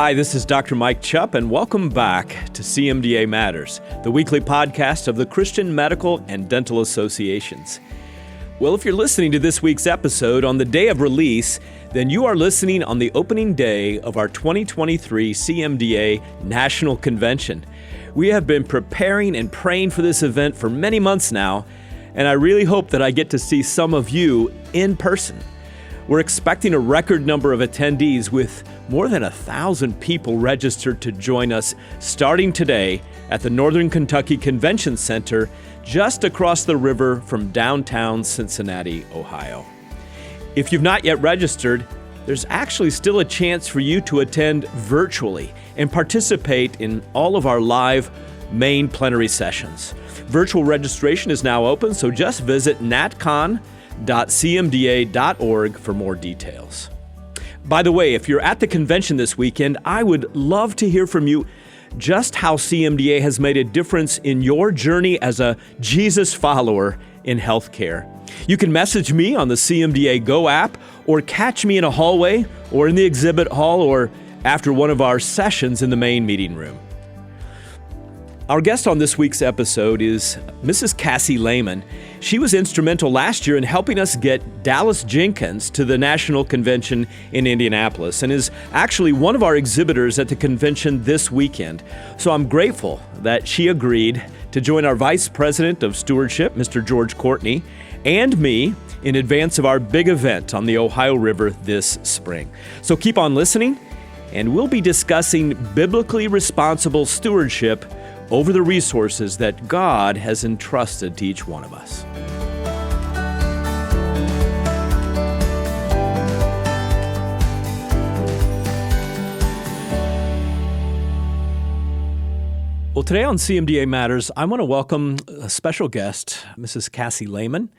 Hi, this is Dr. Mike Chupp, and welcome back to CMDA Matters, the weekly podcast of the Christian Medical and Dental Associations. Well, if you're listening to this week's episode on the day of release, then you are listening on the opening day of our 2023 CMDA National Convention. We have been preparing and praying for this event for many months now, and I really hope that I get to see some of you in person. We're expecting a record number of attendees with more than 1,000 people registered to join us starting today at the Northern Kentucky Convention Center just across the river from downtown Cincinnati, Ohio. If you've not yet registered, there's actually still a chance for you to attend virtually and participate in all of our live main plenary sessions. Virtual registration is now open, so just visit natcon.cmda.org for more details. By the way, if you're at the convention this weekend, I would love to hear from you just how CMDA has made a difference in your journey as a Jesus follower in healthcare. You can message me on the CMDA Go app or catch me in a hallway or in the exhibit hall or after one of our sessions in the main meeting room. Our guest on this week's episode is Mrs. Cassandra Laymon. She was instrumental last year in helping us get Dallas Jenkins to the National Convention in Indianapolis and is actually one of our exhibitors at the convention this weekend. So I'm grateful that she agreed to join our Vice President of Stewardship, Mr. George Courtney, and me in advance of our big event on the Ohio River this spring. So keep on listening, and we'll be discussing biblically responsible stewardship over the resources that God has entrusted to each one of us. Well, today on CMDA Matters, I want to welcome a special guest, Mrs. Cassandra Laymon.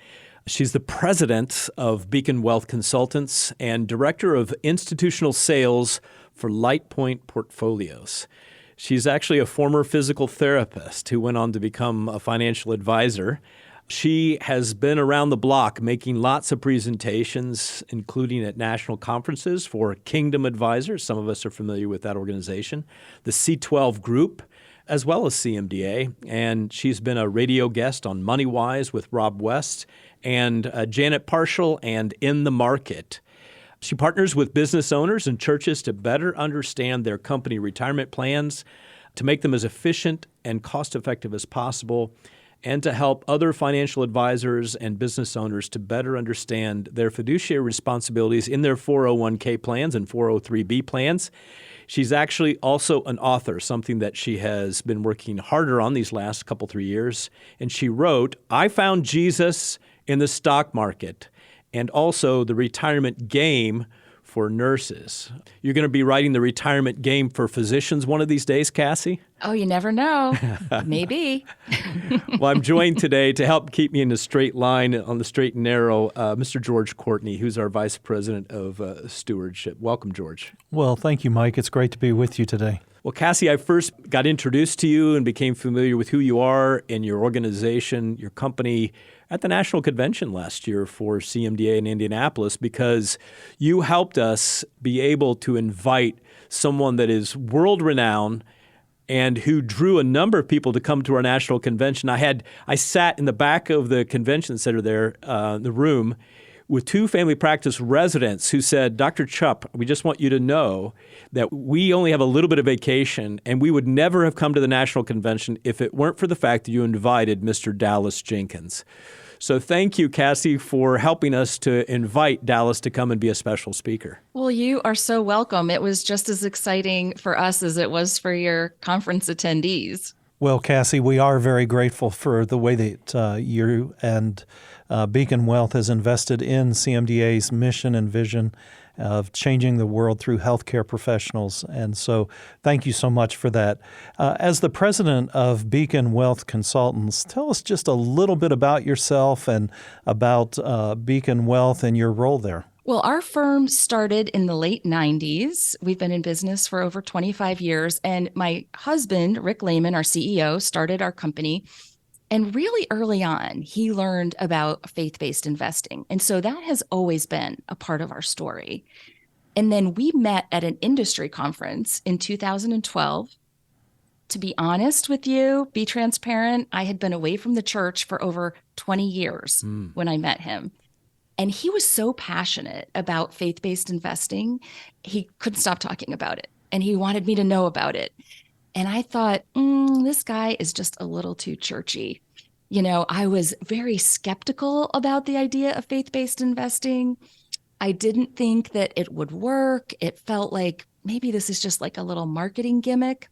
She's the president of Beacon Wealth Consultants and director of institutional sales for LightPoint Portfolios. She's actually a former physical therapist who went on to become a financial advisor. She has been around the block making lots of presentations, including at national conferences for Kingdom Advisors. Some of us are familiar with that organization, the C12 Group, as well as CMDA. And she's been a radio guest on MoneyWise with Rob West and Janet Parshall and In the Market. She partners with business owners and churches to better understand their company retirement plans, to make them as efficient and cost-effective as possible, and to help other financial advisors and business owners to better understand their fiduciary responsibilities in their 401k plans and 403b plans. She's actually also an author, something that she has been working harder on these last 3 years. And she wrote, "I Found Jesus in the Stock Market," and also The Retirement Game for Nurses. You're going to be writing The Retirement Game for Physicians one of these days, Cassie? Oh, you never know. Maybe. Well, I'm joined today to help keep me in a straight line, on the straight and narrow, Mr. George Courtney, who's our Vice President of Stewardship. Welcome, George. Well, thank you, Mike. It's great to be with you today. Well, Cassie, I first got introduced to you and became familiar with who you are and your organization, your company, at the National Convention last year for CMDA in Indianapolis, because you helped us be able to invite someone that is world-renowned and who drew a number of people to come to our national convention. I sat in the back of the convention center there, the room, with two family practice residents who said, "Dr. Chupp, we just want you to know that we only have a little bit of vacation and we would never have come to the national convention if it weren't for the fact that you invited Mr. Dallas Jenkins." So thank you, Cassie, for helping us to invite Dallas to come and be a special speaker. Well, you are so welcome. It was just as exciting for us as it was for your conference attendees. Well, Cassie, we are very grateful for the way that you and Beacon Wealth has invested in CMDA's mission and vision of changing the world through healthcare professionals. And so thank you so much for that. As the president of Beacon Wealth Consultants, tell us just a little bit about yourself and about Beacon Wealth and your role there. Well, our firm started in the late 90s. We've been in business for over 25 years. And my husband, Rick Laymon, our CEO, started our company. And really early on, he learned about faith-based investing. And so that has always been a part of our story. And then we met at an industry conference in 2012. To be honest with you, be transparent, I had been away from the church for over 20 years when I met him. And he was so passionate about faith-based investing, he couldn't stop talking about it. And he wanted me to know about it. And I thought, this guy is just a little too churchy. I was very skeptical about the idea of faith-based investing. I didn't think that it would work. It felt like maybe this is just like a little marketing gimmick.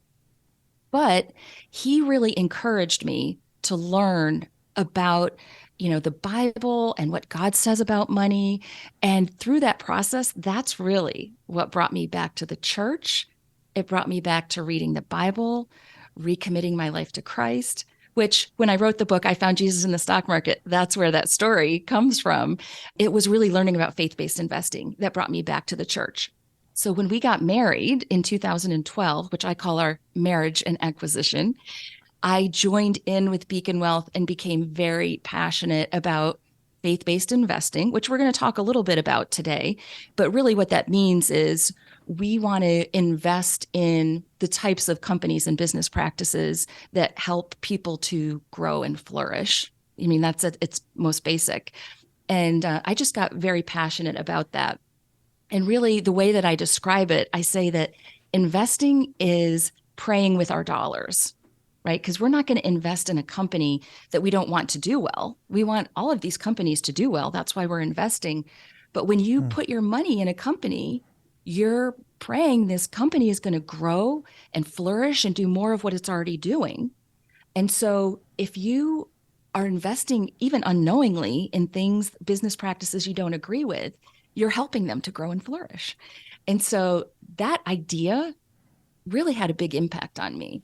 But he really encouraged me to learn about, the Bible and what God says about money. And through that process, that's really what brought me back to the church. It brought me back to reading the Bible, recommitting my life to Christ, which when I wrote the book, I Found Jesus in the Stock Market. That's where that story comes from. It was really learning about faith-based investing that brought me back to the church. So when we got married in 2012, which I call our marriage and acquisition, I joined in with Beacon Wealth and became very passionate about faith-based investing, which we're going to talk a little bit about today. But really what that means is we want to invest in the types of companies and business practices that help people to grow and flourish. I mean, that's at its most basic. And I just got very passionate about that. And really, the way that I describe it, I say that investing is praying with our dollars, right? Because we're not going to invest in a company that we don't want to do well. We want all of these companies to do well. That's why we're investing. But when you put your money in a company, you're praying this company is going to grow and flourish and do more of what it's already doing. And so if you are investing even unknowingly in things, business practices you don't agree with, you're helping them to grow and flourish. And so that idea really had a big impact on me.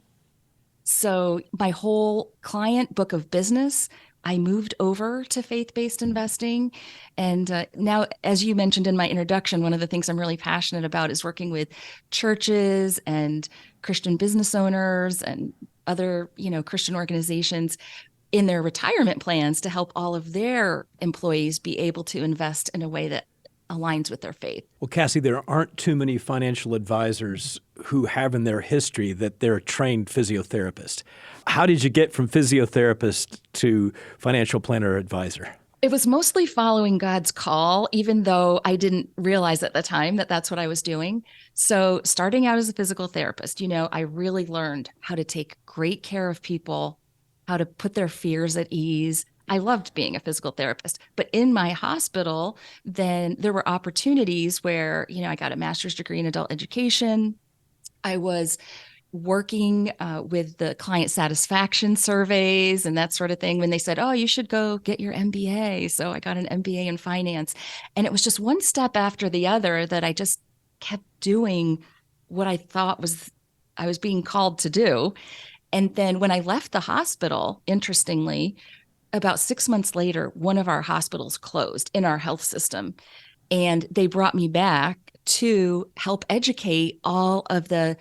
So my whole client book of business, I moved over to faith-based investing. And now, as you mentioned in my introduction, one of the things I'm really passionate about is working with churches and Christian business owners and other, Christian organizations in their retirement plans to help all of their employees be able to invest in a way that aligns with their faith. Well, Cassie, there aren't too many financial advisors who have in their history that they're a trained physiotherapist. How did you get from physiotherapist to financial planner advisor? It was mostly following God's call, even though I didn't realize at the time that that's what I was doing. So starting out as a physical therapist, I really learned how to take great care of people, how to put their fears at ease. I loved being a physical therapist, but in my hospital, then there were opportunities where, I got a master's degree in adult education. I was working with the client satisfaction surveys and that sort of thing when they said, oh, you should go get your MBA. So I got an MBA in finance. And it was just one step after the other that I just kept doing what I thought I was being called to do. And then when I left the hospital, interestingly, about 6 months later, one of our hospitals closed in our health system. And they brought me back to help educate all of the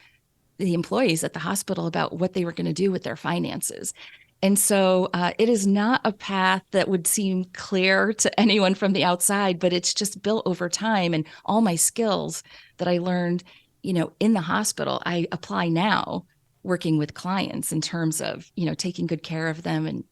employees at the hospital about what they were going to do with their finances. And so it is not a path that would seem clear to anyone from the outside, but it's just built over time. And all my skills that I learned, in the hospital, I apply now working with clients in terms of, taking good care of them and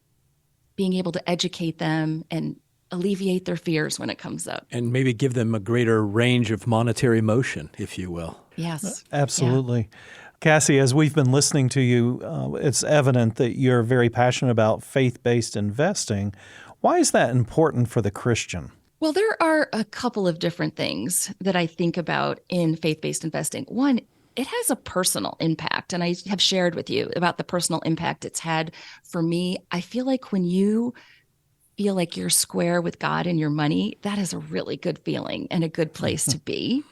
being able to educate them and alleviate their fears when it comes up. And maybe give them a greater range of monetary motion, if you will. Yes. Absolutely. Yeah. Cassie, as we've been listening to you, it's evident that you're very passionate about faith-based investing. Why is that important for the Christian? Well, there are a couple of different things that I think about in faith-based investing. One, it has a personal impact, and I have shared with you about the personal impact it's had for me. I feel like when you feel like you're square with God and your money, that is a really good feeling and a good place to be.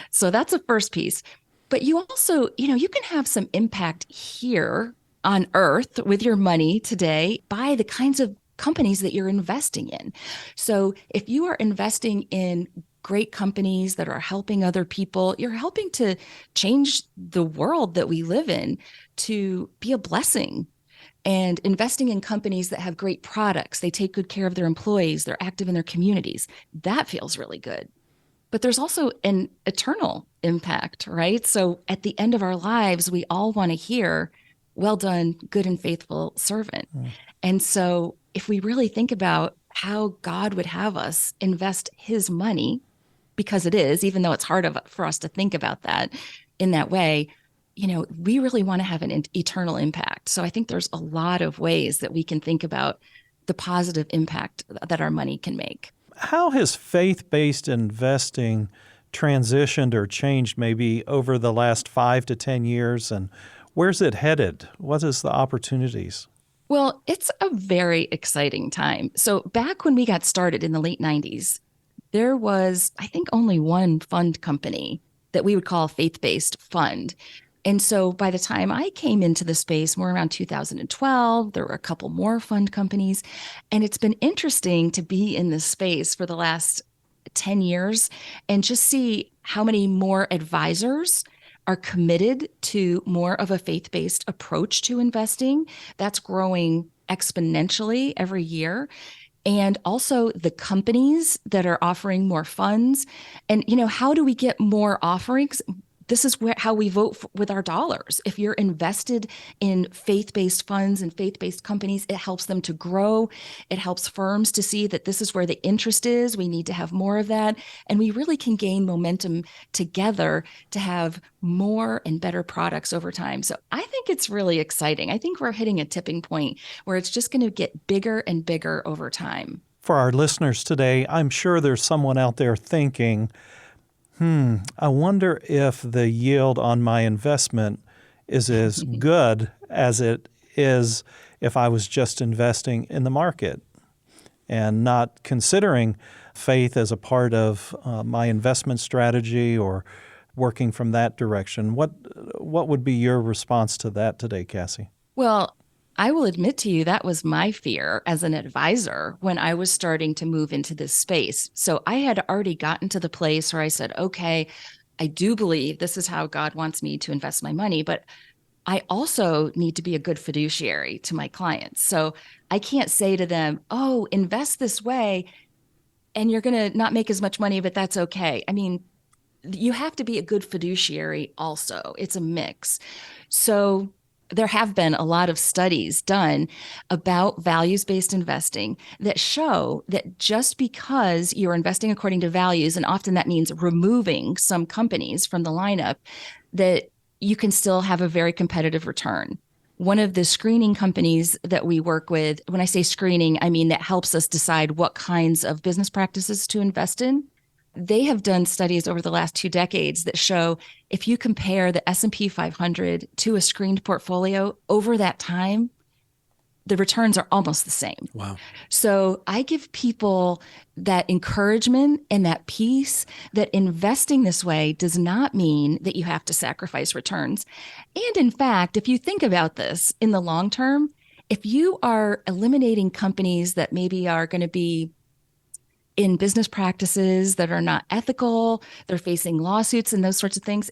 So that's the first piece. But you also, you can have some impact here on earth with your money today by the kinds of companies that you're investing in. So if you are investing in great companies that are helping other people, you're helping to change the world that we live in to be a blessing. And investing in companies that have great products, they take good care of their employees, they're active in their communities, that feels really good. But there's also an eternal impact, right? So at the end of our lives, we all want to hear, well done, good and faithful servant. And so if we really think about how God would have us invest his money, because it is, even though it's hard for us to think about that in that way, we really want to have an eternal impact. So I think there's a lot of ways that we can think about the positive impact that our money can make. How has faith-based investing transitioned or changed maybe over the last 5 to 10 years, and where's it headed? What is the opportunities? Well, it's a very exciting time. So back when we got started in the late 90s, there was, I think, only one fund company that we would call a faith-based fund. And so by the time I came into the space, more around 2012, there were a couple more fund companies. And it's been interesting to be in this space for the last 10 years and just see how many more advisors are committed to more of a faith-based approach to investing. That's growing exponentially every year. And also the companies that are offering more funds. And, how do we get more offerings? This is how we vote with our dollars. If you're invested in faith-based funds and faith-based companies, it helps them to grow. It helps firms to see that this is where the interest is. We need to have more of that. And we really can gain momentum together to have more and better products over time. So I think it's really exciting. I think we're hitting a tipping point where it's just going to get bigger and bigger over time. For our listeners today, I'm sure there's someone out there thinking, I wonder if the yield on my investment is as good as it is if I was just investing in the market and not considering faith as a part of my investment strategy or working from that direction. What would be your response to that today, Cassie? Well, I will admit to you that was my fear as an advisor when I was starting to move into this space. So I had already gotten to the place where I said, okay, I do believe this is how God wants me to invest my money, but I also need to be a good fiduciary to my clients. So I can't say to them, oh, invest this way and you're going to not make as much money, but that's okay. I mean, you have to be a good fiduciary also. It's a mix. So there have been a lot of studies done about values-based investing that show that just because you're investing according to values, and often that means removing some companies from the lineup, that you can still have a very competitive return. One of the screening companies that we work with, when I say screening, I mean that helps us decide what kinds of business practices to invest in. They have done studies over the last 2 decades that show if you compare the S&P 500 to a screened portfolio over that time, the returns are almost the same. Wow. So I give people that encouragement and that peace that investing this way does not mean that you have to sacrifice returns. And in fact, if you think about this in the long term, if you are eliminating companies that maybe are going to be in business practices that are not ethical, they're facing lawsuits and those sorts of things,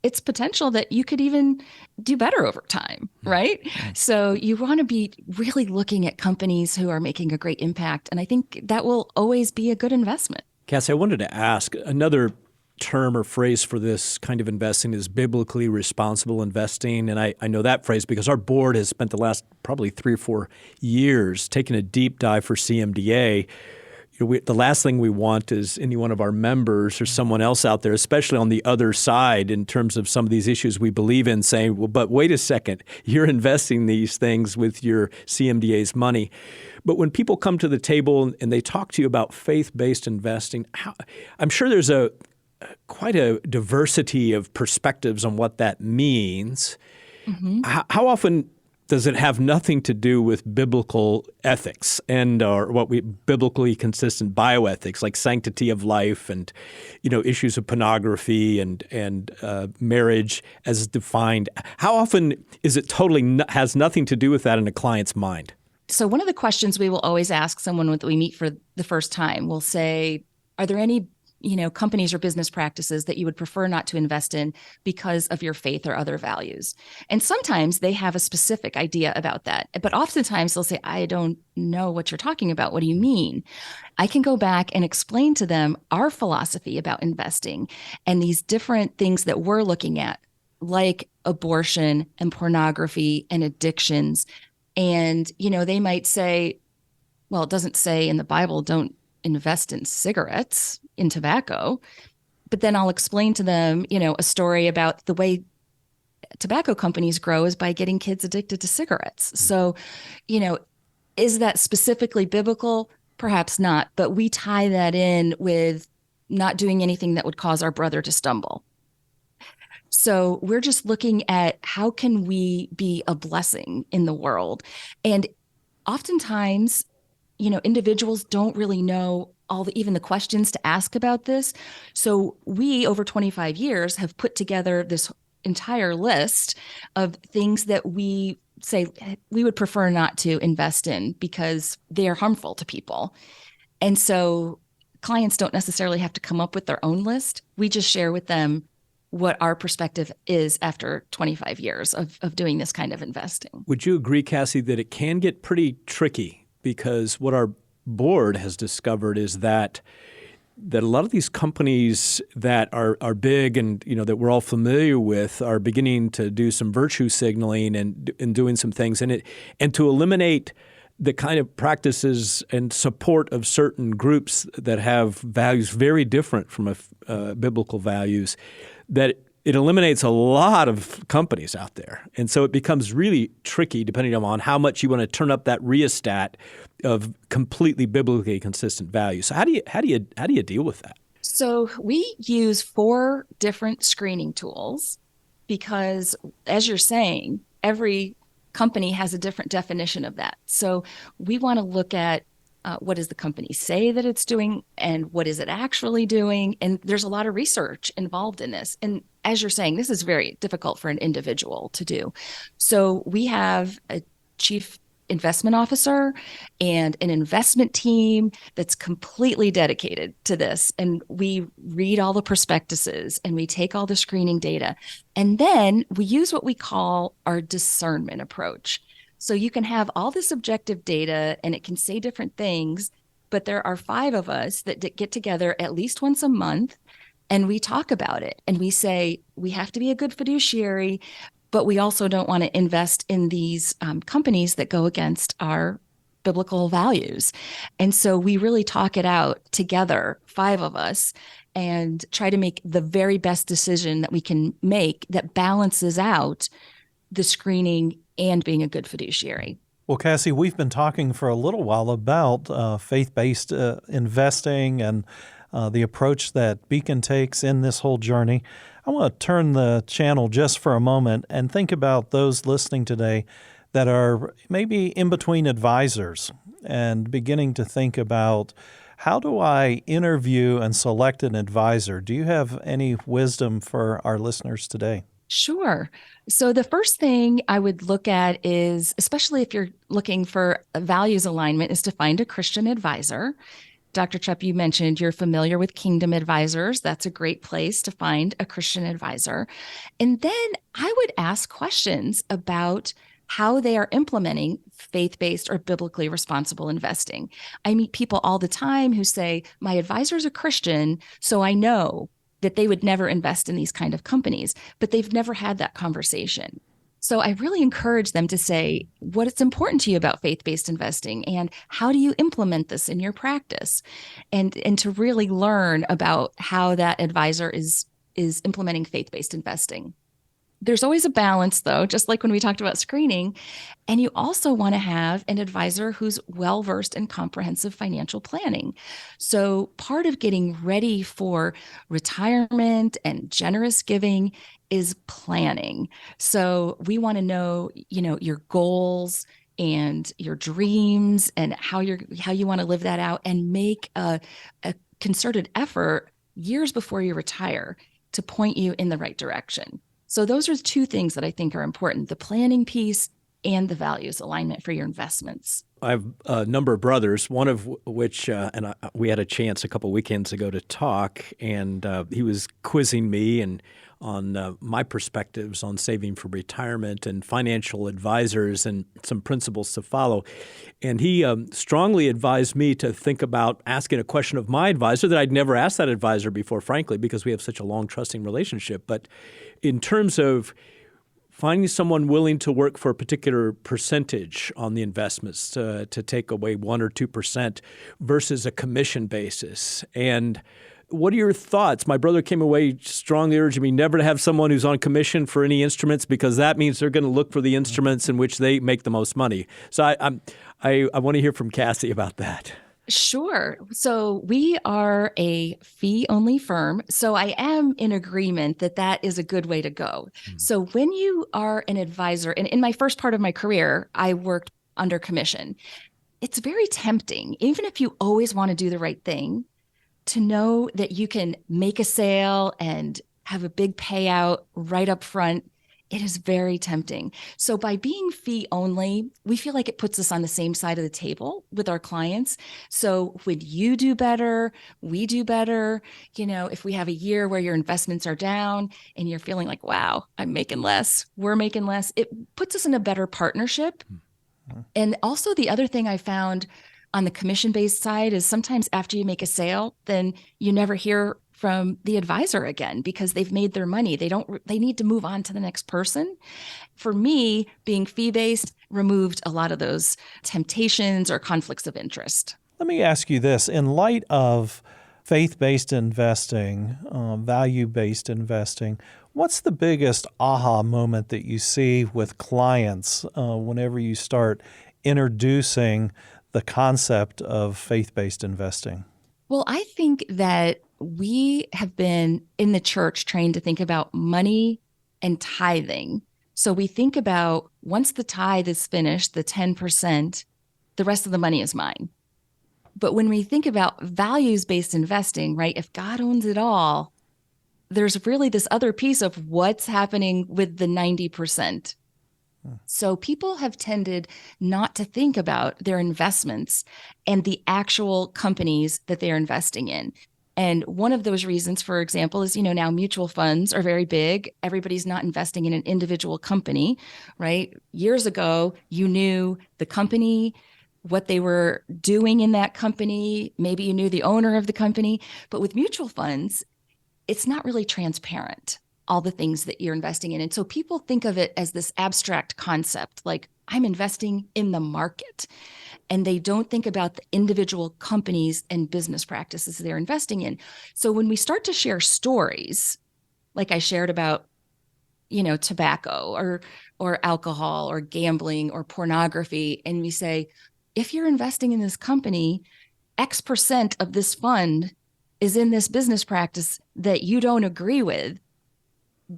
it's potential that you could even do better over time, right? Mm-hmm. So you want to be really looking at companies who are making a great impact. And I think that will always be a good investment. Cassie, I wanted to ask, another term or phrase for this kind of investing is biblically responsible investing. And I know that phrase because our board has spent the last probably 3 or 4 years taking a deep dive for CMDA. The last thing we want is any one of our members or someone else out there, especially on the other side in terms of some of these issues we believe in, saying, well, but wait a second, you're investing these things with your CMDA's money. But when people come to the table and they talk to you about faith-based investing, I'm sure there's quite a diversity of perspectives on what that means. Mm-hmm. How often does it have nothing to do with biblical ethics and or what we biblically consistent bioethics like sanctity of life and issues of pornography and marriage as defined? How often is it totally has nothing to do with that in a client's mind? So one of the questions we will always ask someone that we meet for the first time, we'll say, are there any companies or business practices that you would prefer not to invest in because of your faith or other values. And sometimes they have a specific idea about that. But oftentimes they'll say, I don't know what you're talking about. What do you mean? I can go back and explain to them our philosophy about investing and these different things that we're looking at, like abortion and pornography and addictions. And, they might say, well, it doesn't say in the Bible, don't invest in cigarettes, in tobacco. But then I'll explain to them, a story about the way tobacco companies grow is by getting kids addicted to cigarettes. So, is that specifically biblical? Perhaps not, but we tie that in with not doing anything that would cause our brother to stumble. So we're just looking at how can we be a blessing in the world. And oftentimes, individuals don't really know even the questions to ask about this. So we, over 25 years, have put together this entire list of things that we say we would prefer not to invest in because they are harmful to people. And so clients don't necessarily have to come up with their own list. We just share with them what our perspective is after 25 years of doing this kind of investing. Would you agree, Cassie, that it can get pretty tricky? Because what our board has discovered is that a lot of these companies that are big and that we're all familiar with are beginning to do some virtue signaling and doing some things, and to eliminate the kind of practices and support of certain groups that have values very different from biblical values, that it eliminates a lot of companies out there. And so it becomes really tricky depending on how much you want to turn up that rheostat of completely biblically consistent values. So how do you deal with that? So we use 4 different screening tools because, as you're saying, every company has a different definition of that. So we want to look at what does the company say that it's doing and what is it actually doing? And there's a lot of research involved in this. And as you're saying, this is very difficult for an individual to do. So we have a chief investment officer and an investment team that's completely dedicated to this. And we read all the prospectuses and we take all the screening data. And then we use what we call our discernment approach. So you can have all this objective data and it can say different things, but there are 5 of us that get together at least once a month and we talk about it. And we say, we have to be a good fiduciary, but we also don't want to invest in these companies that go against our biblical values. And so we really talk it out together, 5 of us, and try to make the very best decision that we can make that balances out the screening and being a good fiduciary. Well, Cassie, we've been talking for a little while about faith-based investing and the approach that Beacon takes in this whole journey. I want to turn the channel just for a moment and think about those listening today that are maybe in between advisors and beginning to think about, how do I interview and select an advisor? Do you have any wisdom for our listeners today? Sure. So the first thing I would look at is, especially if you're looking for a values alignment, is to find a Christian advisor. Dr. Trepp, you mentioned you're familiar with Kingdom Advisors. That's a great place to find a Christian advisor. And then I would ask questions about how they are implementing faith-based or biblically responsible investing. I meet people all the time who say, my advisor is a Christian, so I know that they would never invest in these kind of companies, but they've never had that conversation. So I really encourage them to say what is important to you about faith-based investing and how do you implement this in your practice, and to really learn about how that advisor is implementing faith-based investing. There's always a balance, though, just like when we talked about screening. And you also want to have an advisor who's well-versed in comprehensive financial planning. So part of getting ready for retirement and generous giving is planning. So we want to know, your goals and your dreams and how you want to live that out, and make a concerted effort years before you retire to point you in the right direction. So those are 2 things that I think are important: the planning piece and the values alignment for your investments. I have a number of brothers, one of which, we had a chance a couple weekends ago to talk, and he was quizzing me and on my perspectives on saving for retirement and financial advisors and some principles to follow. And he strongly advised me to think about asking a question of my advisor that I'd never asked that advisor before, frankly, because we have such a long, trusting relationship. But in terms of finding someone willing to work for a particular percentage on the investments to take away 1 or 2% versus a commission basis. And what are your thoughts? My brother came away strongly urging me never to have someone who's on commission for any instruments because that means they're going to look for the instruments in which they make the most money. So I want to hear from Cassie about that. Sure. So we are a fee-only firm. So I am in agreement that that is a good way to go. So when you are an advisor, and in my first part of my career, I worked under commission. It's very tempting, even if you always want to do the right thing, to know that you can make a sale and have a big payout right up front. It is very tempting. So by being fee only, we feel like it puts us on the same side of the table with our clients. So when you do better, we do better. You know, if we have a year where your investments are down and you're feeling like, wow, I'm making less, we're making less, it puts us in a better partnership. And also the other thing I found on the commission-based side is sometimes after you make a sale, then you never hear from the advisor again because they've made their money. They need to move on to the next person. For me, being fee-based removed a lot of those temptations or conflicts of interest. Let me ask you this. In light of faith-based investing, value-based investing, what's the biggest aha moment that you see with clients whenever you start introducing the concept of faith-based investing? Well, I think that we have been in the church trained to think about money and tithing. So we think about once the tithe is finished, the 10%, the rest of the money is mine. But when we think about values-based investing, right, if God owns it all, there's really this other piece of what's happening with the 90%. So people have tended not to think about their investments and the actual companies that they're investing in. And one of those reasons, for example, is, now mutual funds are very big. Everybody's not investing in an individual company, right? Years ago, you knew the company, what they were doing in that company. Maybe you knew the owner of the company. But with mutual funds, it's not really transparent, all the things that you're investing in. And so people think of it as this abstract concept, like I'm investing in the market. And they don't think about the individual companies and business practices they're investing in. So when we start to share stories, like I shared about, tobacco or alcohol or gambling or pornography, and we say, if you're investing in this company, X% of this fund is in this business practice that you don't agree with,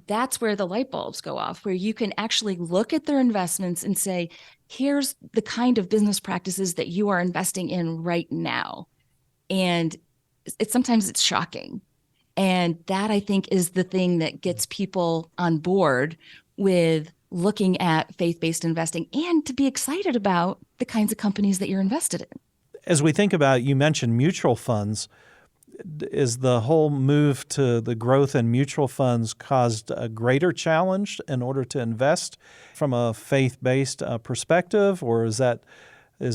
that's where the light bulbs go off, where you can actually look at their investments and say, here's the kind of business practices that you are investing in right now. And sometimes it's shocking. And that, I think, is the thing that gets people on board with looking at faith-based investing and to be excited about the kinds of companies that you're invested in. As we think about, you mentioned mutual funds. Is the whole move to the growth in mutual funds caused a greater challenge in order to invest from a faith-based perspective, or is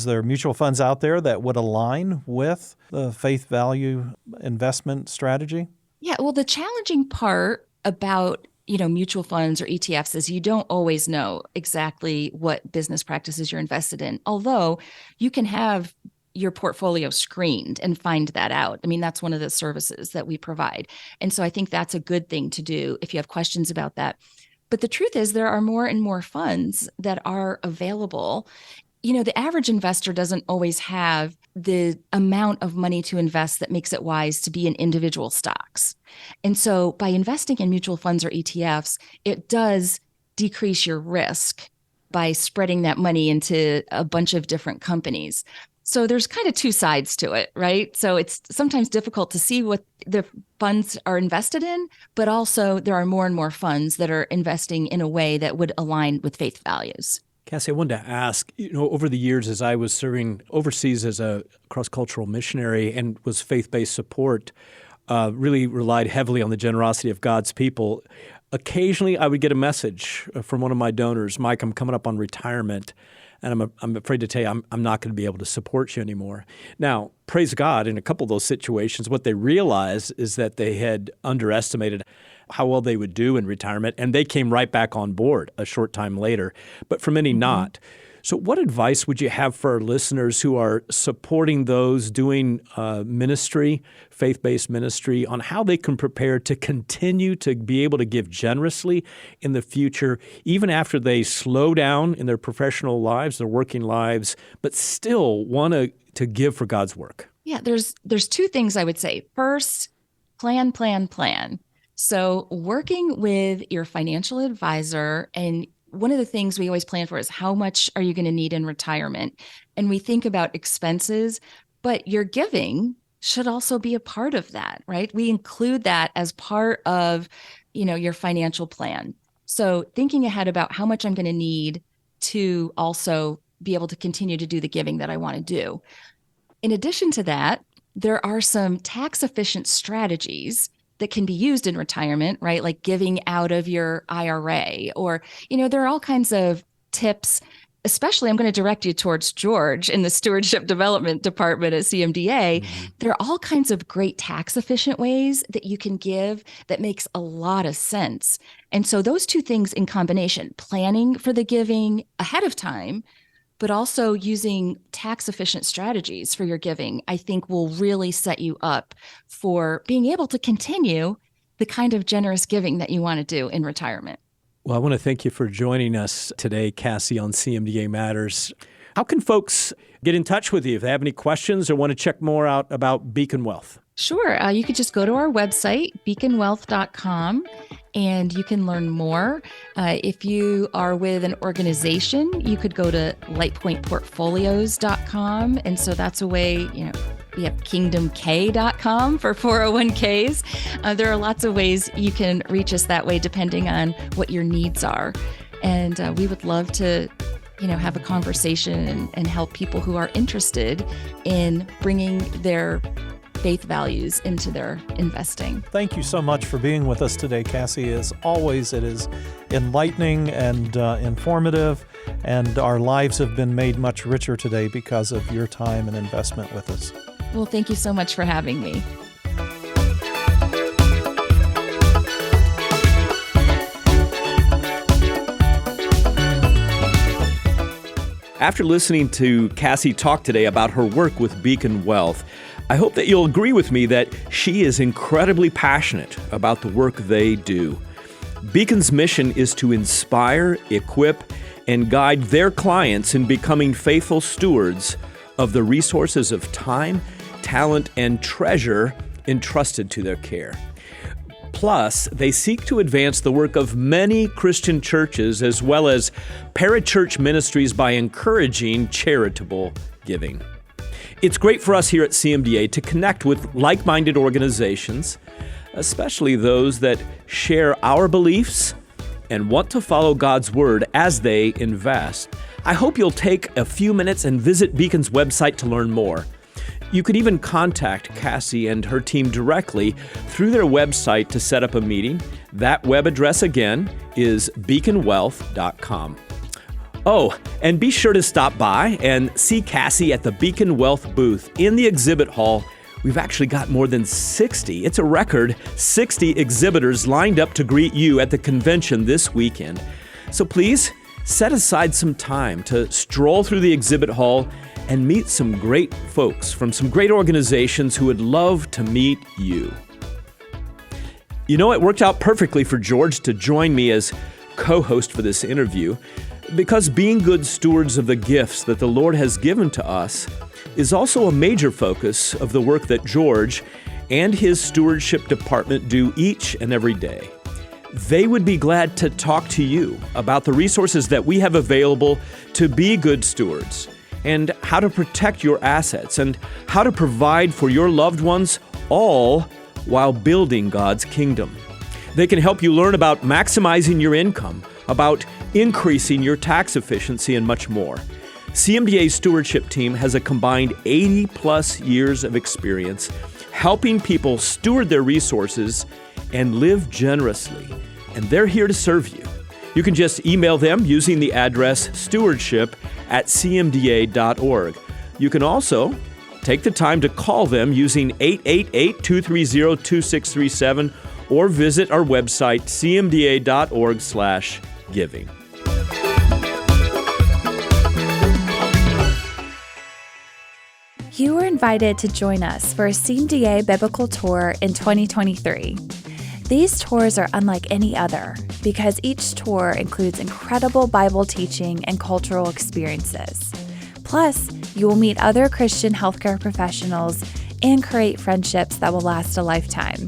there mutual funds out there that would align with the faith value investment strategy? Yeah, well, the challenging part about mutual funds or ETFs is you don't always know exactly what business practices you're invested in, although you can have your portfolio screened and find that out. I mean, that's one of the services that we provide. And so I think that's a good thing to do if you have questions about that. But the truth is there are more and more funds that are available. The average investor doesn't always have the amount of money to invest that makes it wise to be in individual stocks. And so by investing in mutual funds or ETFs, it does decrease your risk by spreading that money into a bunch of different companies. So there's kind of two sides to it, right? So it's sometimes difficult to see what the funds are invested in, but also there are more and more funds that are investing in a way that would align with faith values. Cassie, I wanted to ask, over the years as I was serving overseas as a cross-cultural missionary and was faith-based support, really relied heavily on the generosity of God's people. Occasionally, I would get a message from one of my donors, Mike, I'm coming up on retirement, and I'm afraid to tell you I'm not going to be able to support you anymore. Now, praise God, in a couple of those situations, what they realized is that they had underestimated how well they would do in retirement, and they came right back on board a short time later, but for many not. So what advice would you have for our listeners who are supporting those doing ministry, faith-based ministry, on how they can prepare to continue to be able to give generously in the future, even after they slow down in their professional lives, their working lives, but still want to give for God's work? Yeah, there's two things I would say. First, plan. So working with your financial advisor, and one of the things we always plan for is how much are you going to need in retirement? And we think about expenses, but your giving should also be a part of that, right? We include that as part of, your financial plan. So thinking ahead about how much I'm going to need to also be able to continue to do the giving that I want to do. In addition to that, there are some tax efficient strategies that can be used in retirement, right? Like giving out of your IRA, or, there are all kinds of tips, especially I'm going to direct you towards George in the Stewardship Development Department at CMDA. There are all kinds of great tax efficient ways that you can give that makes a lot of sense. And so those two things in combination, planning for the giving ahead of time, but also using tax-efficient strategies for your giving, I think will really set you up for being able to continue the kind of generous giving that you want to do in retirement. Well, I want to thank you for joining us today, Cassie, on CMDA Matters. How can folks get in touch with you if they have any questions or want to check more out about Beacon Wealth? Sure. You could just go to our website, beaconwealth.com, and you can learn more. If you are with an organization, you could go to lightpointportfolios.com. And so that's a way, we have kingdomk.com for 401ks. There are lots of ways you can reach us that way, depending on what your needs are. And we would love to have a conversation and help people who are interested in bringing their faith values into their investing. Thank you so much for being with us today, Cassie. As always, it is enlightening and informative, and our lives have been made much richer today because of your time and investment with us. Well, thank you so much for having me. After listening to Cassie talk today about her work with Beacon Wealth, I hope that you'll agree with me that she is incredibly passionate about the work they do. Beacon's mission is to inspire, equip, and guide their clients in becoming faithful stewards of the resources of time, talent, and treasure entrusted to their care. Plus, they seek to advance the work of many Christian churches as well as parachurch ministries by encouraging charitable giving. It's great for us here at CMDA to connect with like-minded organizations, especially those that share our beliefs and want to follow God's Word as they invest. I hope you'll take a few minutes and visit Beacon's website to learn more. You could even contact Cassie and her team directly through their website to set up a meeting. That web address again is beaconwealth.com. Oh, and be sure to stop by and see Cassie at the Beacon Wealth booth in the exhibit hall. We've actually got more than 60, it's a record, 60 exhibitors lined up to greet you at the convention this weekend. So please set aside some time to stroll through the exhibit hall and meet some great folks from some great organizations who would love to meet you. It worked out perfectly for George to join me as co-host for this interview, because being good stewards of the gifts that the Lord has given to us is also a major focus of the work that George and his stewardship department do each and every day. They would be glad to talk to you about the resources that we have available to be good stewards, and how to protect your assets, and how to provide for your loved ones, all while building God's kingdom. They can help you learn about maximizing your income, about increasing your tax efficiency, and much more. CMDA's stewardship team has a combined 80-plus years of experience helping people steward their resources and live generously, and they're here to serve you. You can just email them using the address stewardship@cmda.org. You can also take the time to call them using 888-230-2637 or visit our website, cmda.org/giving. You were invited to join us for a CMDA biblical tour in 2023. These tours are unlike any other because each tour includes incredible Bible teaching and cultural experiences. Plus, you will meet other Christian healthcare professionals and create friendships that will last a lifetime.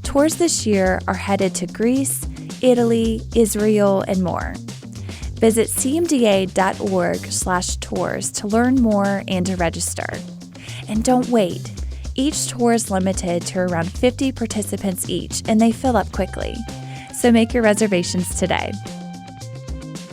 Tours this year are headed to Greece, Italy, Israel, and more. Visit cmda.org/tours to learn more and to register. And don't wait. Each tour is limited to around 50 participants each, and they fill up quickly. So make your reservations today.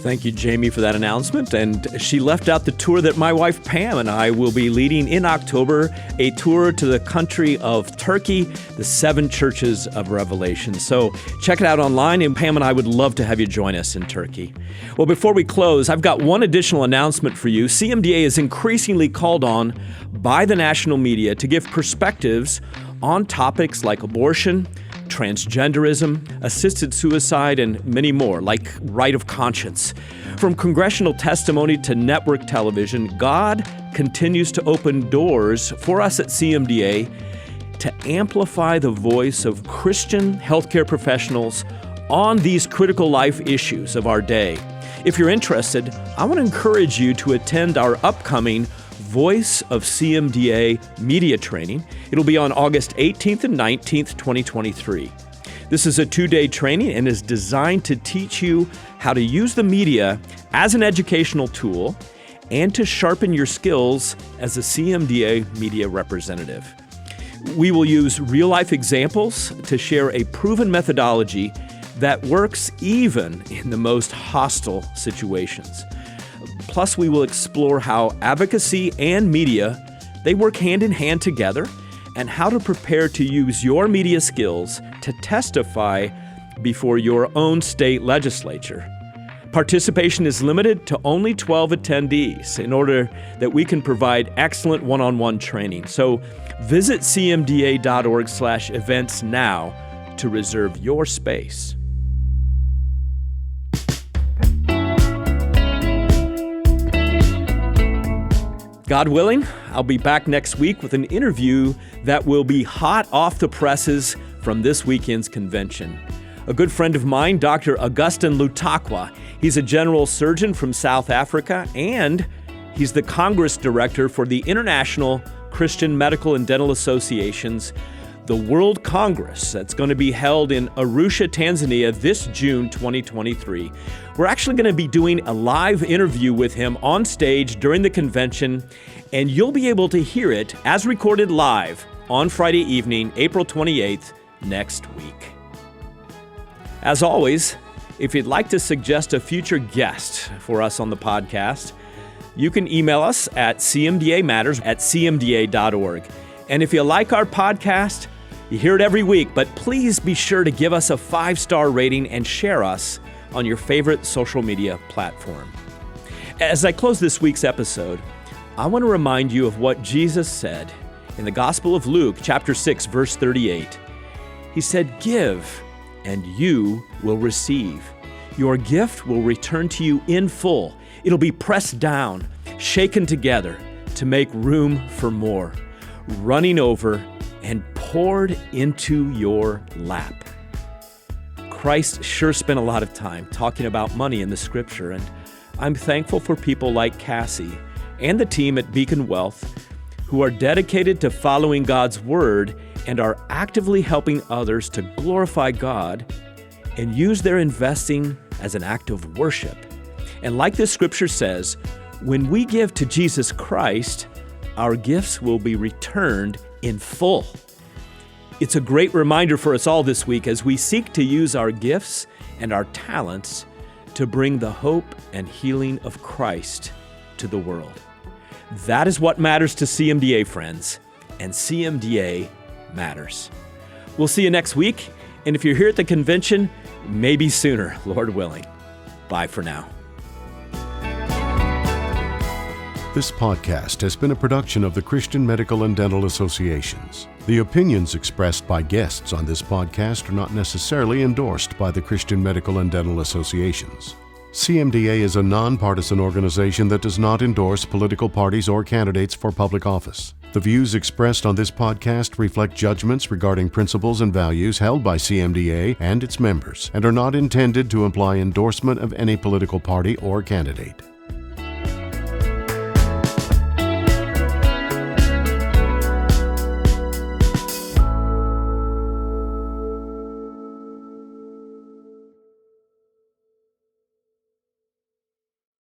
Thank you, Jamie, for that announcement. And she left out the tour that my wife Pam and I will be leading in October, a tour to the country of Turkey, the 7 churches of Revelation. So check it out online, and Pam and I would love to have you join us in Turkey. Well, before we close, I've got one additional announcement for you. CMDA is increasingly called on by the national media to give perspectives on topics like abortion, transgenderism, assisted suicide, and many more, like right of conscience. From congressional testimony to network television, God continues to open doors for us at CMDA to amplify the voice of Christian healthcare professionals on these critical life issues of our day. If you're interested, I want to encourage you to attend our upcoming Voice of CMDA media training. It'll be on August 18th and 19th, 2023. This is a 2-day training and is designed to teach you how to use the media as an educational tool and to sharpen your skills as a CMDA media representative. We will use real-life examples to share a proven methodology that works even in the most hostile situations. Plus, we will explore how advocacy and media, they work hand in hand together, and how to prepare to use your media skills to testify before your own state legislature. Participation is limited to only 12 attendees in order that we can provide excellent one-on-one training. So visit cmda.org/events now to reserve your space. God willing, I'll be back next week with an interview that will be hot off the presses from this weekend's convention. A good friend of mine, Dr. Augustin Lutakwa, he's a general surgeon from South Africa, and he's the Congress Director for the International Christian Medical and Dental Association's the World Congress that's going to be held in Arusha, Tanzania this June 2023. We're actually going to be doing a live interview with him on stage during the convention, and you'll be able to hear it as recorded live on Friday evening, April 28th, next week. As always, if you'd like to suggest a future guest for us on the podcast, you can email us at cmdamatters@cmda.org. And if you like our podcast, you hear it every week, but please be sure to give us a 5-star rating and share us on your favorite social media platform. As I close this week's episode, I want to remind you of what Jesus said in the Gospel of Luke, chapter 6, verse 38. He said, "Give, and you will receive. Your gift will return to you in full. It'll be pressed down, shaken together to make room for more, running over and poured into your lap." Christ sure spent a lot of time talking about money in the scripture, and I'm thankful for people like Cassie and the team at Beacon Wealth who are dedicated to following God's word and are actively helping others to glorify God and use their investing as an act of worship. And like this scripture says, when we give to Jesus Christ, our gifts will be returned in full. It's a great reminder for us all this week as we seek to use our gifts and our talents to bring the hope and healing of Christ to the world. That is what matters to CMDA, friends, and CMDA matters. We'll see you next week, and if you're here at the convention, maybe sooner, Lord willing. Bye for now. This podcast has been a production of the Christian Medical and Dental Associations. The opinions expressed by guests on this podcast are not necessarily endorsed by the Christian Medical and Dental Associations. CMDA is a nonpartisan organization that does not endorse political parties or candidates for public office. The views expressed on this podcast reflect judgments regarding principles and values held by CMDA and its members and are not intended to imply endorsement of any political party or candidate.